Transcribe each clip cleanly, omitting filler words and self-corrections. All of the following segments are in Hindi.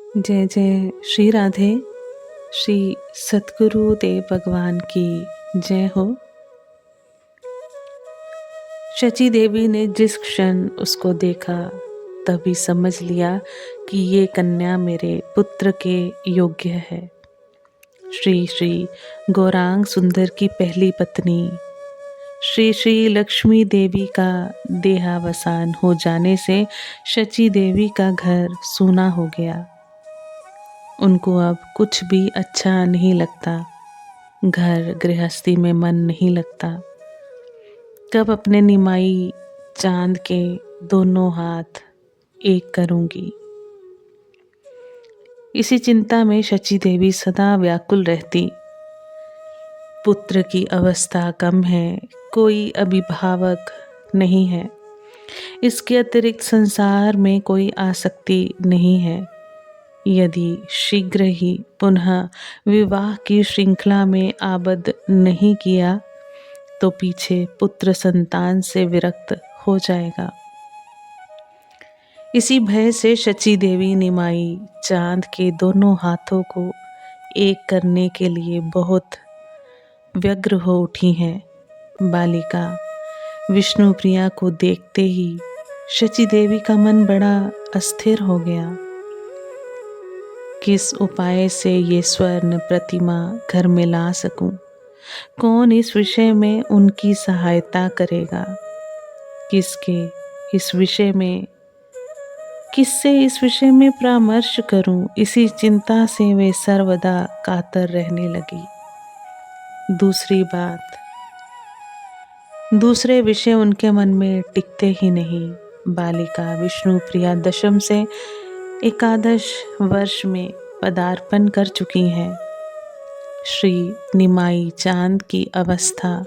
जय जय श्री राधे। श्री सतगुरु देव भगवान की जय हो। शची देवी ने जिस क्षण उसको देखा तभी समझ लिया कि ये कन्या मेरे पुत्र के योग्य है। श्री श्री गौरांग सुंदर की पहली पत्नी श्री श्री लक्ष्मी देवी का देहावसान हो जाने से शची देवी का घर सूना हो गया। उनको अब कुछ भी अच्छा नहीं लगता, घर गृहस्थी में मन नहीं लगता। कब अपने निमाई चांद के दोनों हाथ एक करूंगी, इसी चिंता में शची देवी सदा व्याकुल रहती। पुत्र की अवस्था कम है, कोई अभिभावक नहीं है, इसके अतिरिक्त संसार में कोई आसक्ति नहीं है। यदि शीघ्र ही पुनः विवाह की श्रृंखला में आबद्ध नहीं किया तो पीछे पुत्र संतान से विरक्त हो जाएगा। इसी भय से शची देवी निमाई चांद के दोनों हाथों को एक करने के लिए बहुत व्यग्र हो उठी हैं। बालिका विष्णुप्रिया को देखते ही शची देवी का मन बड़ा अस्थिर हो गया। किस उपाय से ये स्वर्ण प्रतिमा घर में ला सकूं? कौन इस विषय में उनकी सहायता करेगा? किससे इस विषय में परामर्श करूं? इसी चिंता से वे सर्वदा कातर रहने लगी। दूसरे विषय उनके मन में टिकते ही नहीं। बालिका विष्णुप्रिया दशम से एकादश वर्ष में पदार्पण कर चुकी हैं। श्री निमाई चांद की अवस्था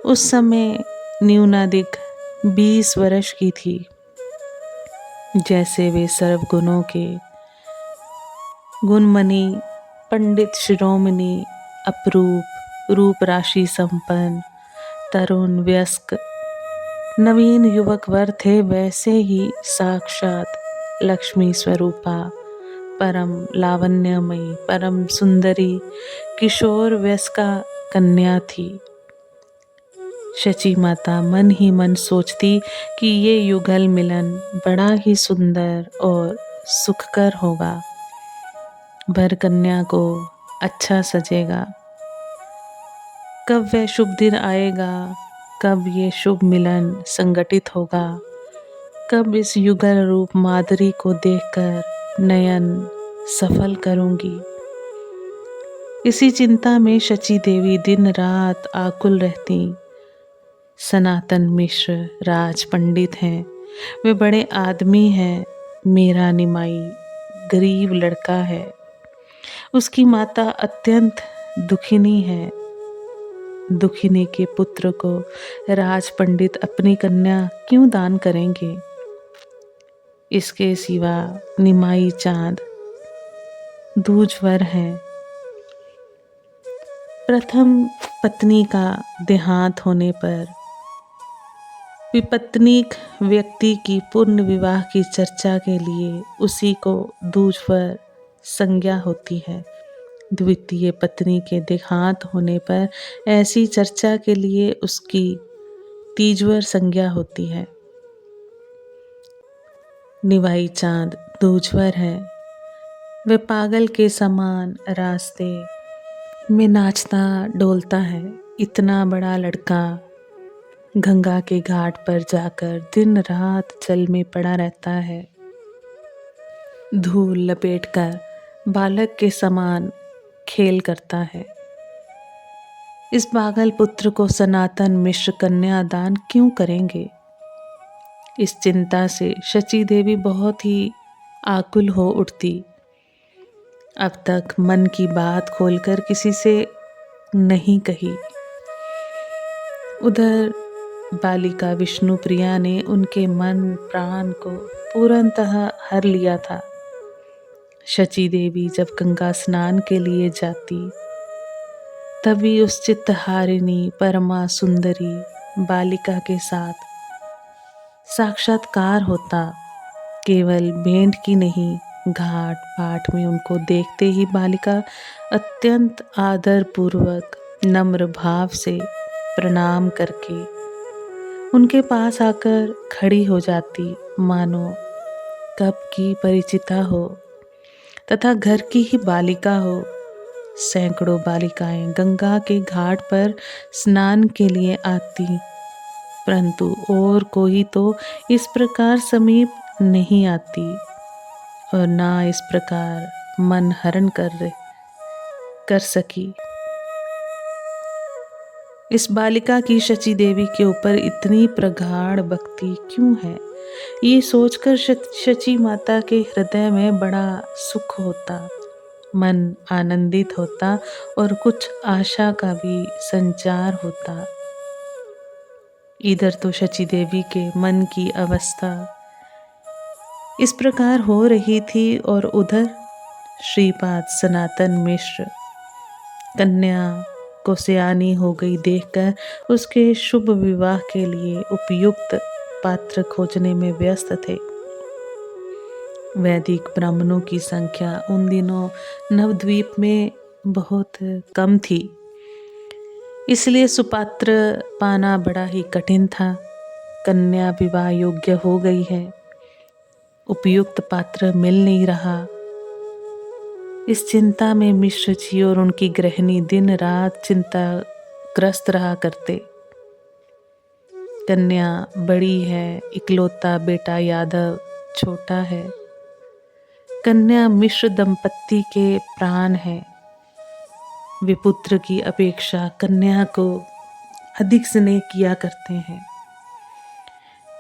उस समय न्यूनाधिक 20 वर्ष की थी। जैसे वे सर्वगुणों के गुणमणि, पंडित शिरोमणि, अपरूप, रूप राशि संपन्न, तरुण, वयस्क, नवीन युवक वर थे, वैसे ही साक्षात लक्ष्मी स्वरूपा, परम लावण्यमयी, परम सुंदरी, किशोर वयस्का कन्या थी। शची माता मन ही मन सोचती कि ये युगल मिलन बड़ा ही सुंदर और सुखकर होगा। वर कन्या को अच्छा सजेगा। कब वह शुभ दिन आएगा, कब ये शुभ मिलन संगठित होगा, कब इस युगल रूप माधुरी को देखकर नयन सफल करूंगी। इसी चिंता में शची देवी दिन रात आकुल रहती। सनातन मिश्र राज पंडित हैं, वे बड़े आदमी हैं। मेरा निमाई गरीब लड़का है। उसकी माता अत्यंत दुखिनी है। दुखिनी के पुत्र को राज पंडित अपनी कन्या क्यों दान करेंगे? इसके सिवा निमाई चांद दूजवर है। प्रथम पत्नी का देहांत होने पर विपत्नीक व्यक्ति की पूर्ण विवाह की चर्चा के लिए उसी को दूजवर संज्ञा होती है। द्वितीय पत्नी के देहांत होने पर ऐसी चर्चा के लिए उसकी तीजवर संज्ञा होती है। निमाई चांद दूजवर है। वह पागल के समान रास्ते में नाचता डोलता है। इतना बड़ा लड़का गंगा के घाट पर जाकर दिन रात जल में पड़ा रहता है। धूल लपेटकर बालक के समान खेल करता है। इस पागल पुत्र को सनातन मिश्र कन्या दान क्यों करेंगे? इस चिंता से शची देवी बहुत ही आकुल हो उठती। अब तक मन की बात खोलकर किसी से नहीं कही। उधर बालिका विष्णुप्रिया ने उनके मन प्राण को पूर्णतः हर लिया था। शची देवी जब गंगा स्नान के लिए जाती तभी उस चित्तहारिणी परमा सुंदरी बालिका के साथ साक्षात्कार होता। केवल भेंट की नहीं, घाट पाट में उनको देखते ही बालिका अत्यंत आदर पूर्वक नम्र भाव से प्रणाम करके उनके पास आकर खड़ी हो जाती, मानो कब की परिचिता हो तथा घर की ही बालिका हो। सैकड़ों बालिकाएं गंगा के घाट पर स्नान के लिए आती, परंतु और कोई तो इस प्रकार समीप नहीं आती और ना इस प्रकार मन हरण कर सकी। इस बालिका की शची देवी के ऊपर इतनी प्रगाढ़ भक्ति क्यों है, ये सोचकर शची माता के हृदय में बड़ा सुख होता, मन आनंदित होता और कुछ आशा का भी संचार होता। इधर तो शची देवी के मन की अवस्था इस प्रकार हो रही थी और उधर श्रीपाद सनातन मिश्र कन्या को सयानी हो गई देखकर उसके शुभ विवाह के लिए उपयुक्त पात्र खोजने में व्यस्त थे। वैदिक ब्राह्मणों की संख्या उन दिनों नवद्वीप में बहुत कम थी, इसलिए सुपात्र पाना बड़ा ही कठिन था। कन्या विवाह योग्य हो गई है, उपयुक्त पात्र मिल नहीं रहा। इस चिंता में मिश्र जी और उनकी गृहिणी दिन रात चिंताग्रस्त रहा करते। कन्या बड़ी है, इकलौता बेटा यादव छोटा है। कन्या मिश्र दंपत्ति के प्राण है। वे पुत्र की अपेक्षा कन्या को अधिक स्नेह किया करते हैं।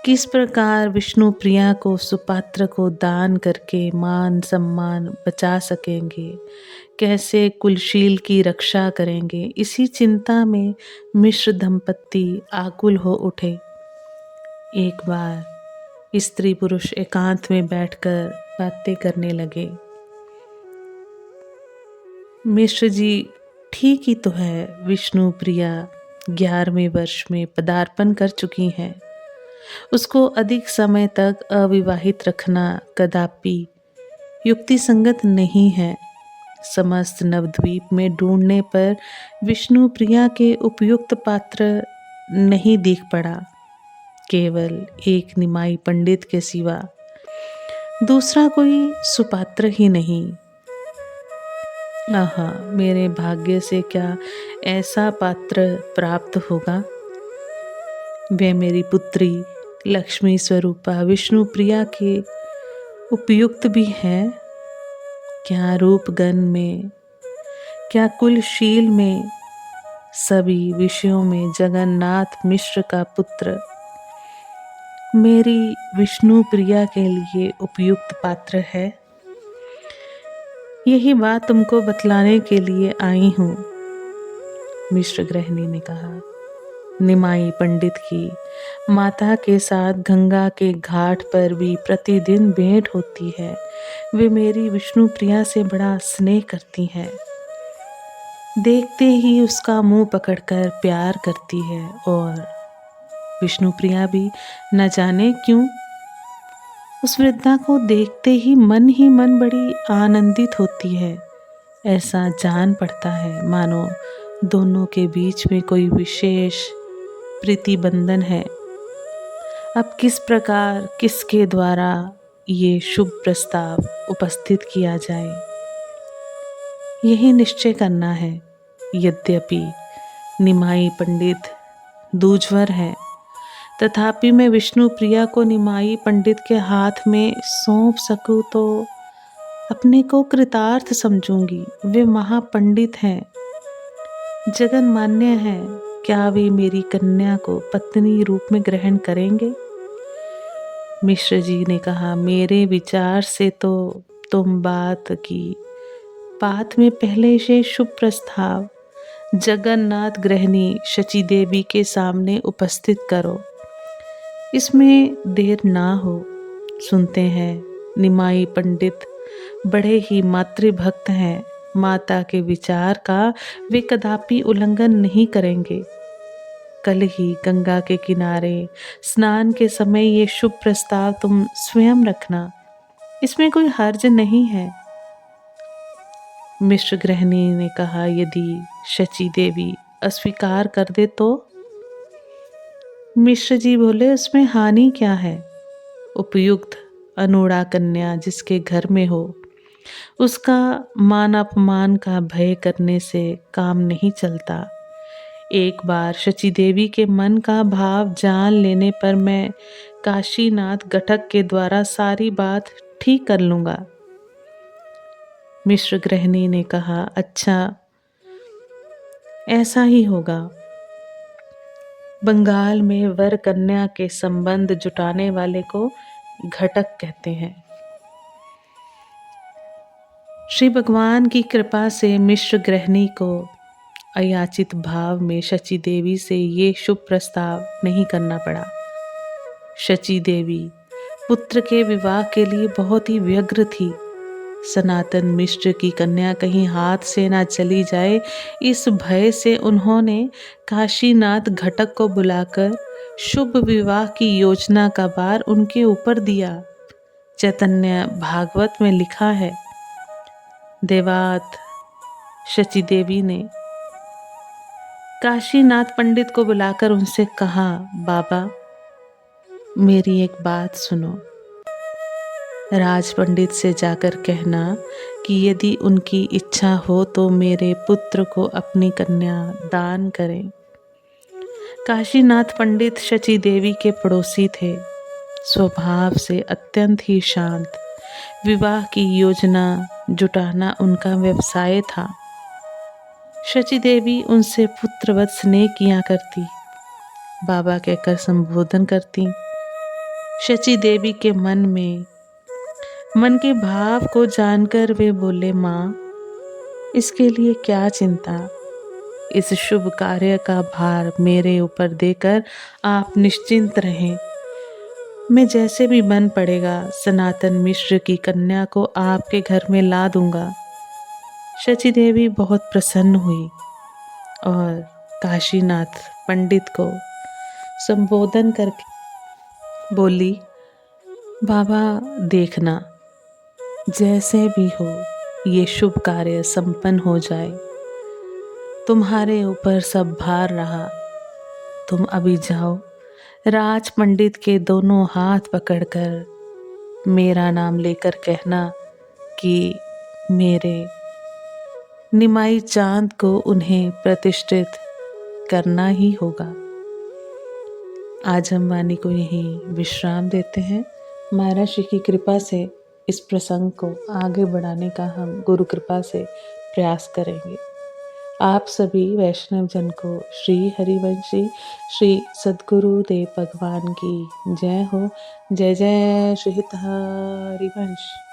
किस प्रकार विष्णु प्रिया को सुपात्र को दान करके मान सम्मान बचा सकेंगे, कैसे कुलशील की रक्षा करेंगे, इसी चिंता में मिश्र दंपत्ति आकुल हो उठे। एक बार स्त्री पुरुष एकांत में बैठकर बातें करने लगे। मिश्र जी ठीक ही तो है, विष्णु प्रिया 11वें वर्ष में पदार्पण कर चुकी हैं। उसको अधिक समय तक अविवाहित रखना कदापि युक्ति संगत नहीं है। समस्त नवद्वीप में ढूंढने पर विष्णु प्रिया के उपयुक्त पात्र नहीं दिख पड़ा। केवल एक निमाई पंडित के सिवा दूसरा कोई सुपात्र ही नहीं। आहा, मेरे भाग्य से क्या ऐसा पात्र प्राप्त होगा। वह मेरी पुत्री लक्ष्मी स्वरूपा विष्णु प्रिया के उपयुक्त भी है। क्या रूपगण में, क्या कुलशील में, सभी विषयों में जगन्नाथ मिश्र का पुत्र मेरी विष्णु प्रिया के लिए उपयुक्त पात्र है। यही बात तुमको बतलाने के लिए आई हूँ, मिश्र गृहिणी ने कहा। निमाई पंडित की माता के साथ गंगा के घाट पर भी प्रतिदिन भेंट होती है। वे मेरी विष्णु प्रिया से बड़ा स्नेह करती हैं। देखते ही उसका मुंह पकड़कर प्यार करती है और विष्णु प्रिया भी न जाने क्यों उस वृद्धा को देखते ही मन बड़ी आनंदित होती है। ऐसा जान पड़ता है मानो दोनों के बीच में कोई विशेष प्रीति बंधन है। अब किस प्रकार किसके द्वारा ये शुभ प्रस्ताव उपस्थित किया जाए, यही निश्चय करना है। यद्यपि निमाई पंडित दूजवर है, तथापि मैं विष्णु प्रिया को निमाई पंडित के हाथ में सौंप सकूं तो अपने को कृतार्थ समझूंगी। वे महापंडित हैं, जगन्मान्य हैं। क्या वे मेरी कन्या को पत्नी रूप में ग्रहण करेंगे? मिश्र जी ने कहा, मेरे विचार से तो तुम बात में पहले से शुभ प्रस्ताव जगन्नाथ गृहिणी शची देवी के सामने उपस्थित करो। इसमें देर ना हो। सुनते हैं निमाई पंडित बड़े ही मातृभक्त हैं। माता के विचार का वे कदापि उल्लंघन नहीं करेंगे। कल ही गंगा के किनारे स्नान के समय ये शुभ प्रस्ताव तुम स्वयं रखना। इसमें कोई हर्ज नहीं है। मिश्र गृहिणी ने कहा, यदि शची देवी अस्वीकार कर दे तो? मिश्र जी बोले, उसमें हानि क्या है? उपयुक्त अनोड़ा कन्या जिसके घर में हो, उसका मान अपमान का भय करने से काम नहीं चलता। एक बार शची देवी के मन का भाव जान लेने पर मैं काशीनाथ घटक के द्वारा सारी बात ठीक कर लूंगा। मिश्र गृहिणी ने कहा, अच्छा, ऐसा ही होगा। बंगाल में वर कन्या के संबंध जुटाने वाले को घटक कहते हैं। श्री भगवान की कृपा से मिश्र गृहिणी को अयाचित भाव में शची देवी से ये शुभ प्रस्ताव नहीं करना पड़ा। शची देवी पुत्र के विवाह के लिए बहुत ही व्यग्र थी। सनातन मिश्र की कन्या कहीं हाथ से ना चली जाए, इस भय से उन्होंने काशीनाथ घटक को बुलाकर शुभ विवाह की योजना का भार उनके ऊपर दिया। चैतन्य भागवत में लिखा है, देवात शची देवी ने काशीनाथ पंडित को बुलाकर उनसे कहा, बाबा, मेरी एक बात सुनो। राज पंडित से जाकर कहना कि यदि उनकी इच्छा हो तो मेरे पुत्र को अपनी कन्या दान करें। काशीनाथ पंडित शची देवी के पड़ोसी थे, स्वभाव से अत्यंत ही शांत। विवाह की योजना जुटाना उनका व्यवसाय था। शची देवी उनसे पुत्रवत स्नेह किया करती, बाबा कहकर संबोधन करती। शची देवी के मन के भाव को जानकर वे बोले, माँ, इसके लिए क्या चिंता। इस शुभ कार्य का भार मेरे ऊपर देकर आप निश्चिंत रहें। मैं जैसे भी बन पड़ेगा सनातन मिश्र की कन्या को आपके घर में ला दूंगा। शची देवी बहुत प्रसन्न हुई और काशीनाथ पंडित को संबोधन करके बोली, बाबा देखना, जैसे भी हो ये शुभ कार्य संपन्न हो जाए। तुम्हारे ऊपर सब भार रहा, तुम अभी जाओ, राज पंडित के दोनों हाथ पकड़कर मेरा नाम लेकर कहना कि मेरे निमाई चांद को उन्हें प्रतिष्ठित करना ही होगा। आज हम वाणी को यहीं विश्राम देते हैं। महाराज श्री की कृपा से इस प्रसंग को आगे बढ़ाने का हम गुरु कृपा से प्रयास करेंगे। आप सभी वैष्णव जन को श्री हरिवंशी श्री सद्गुरुदेव भगवान की जय हो। जय जय श्री हरिवंश।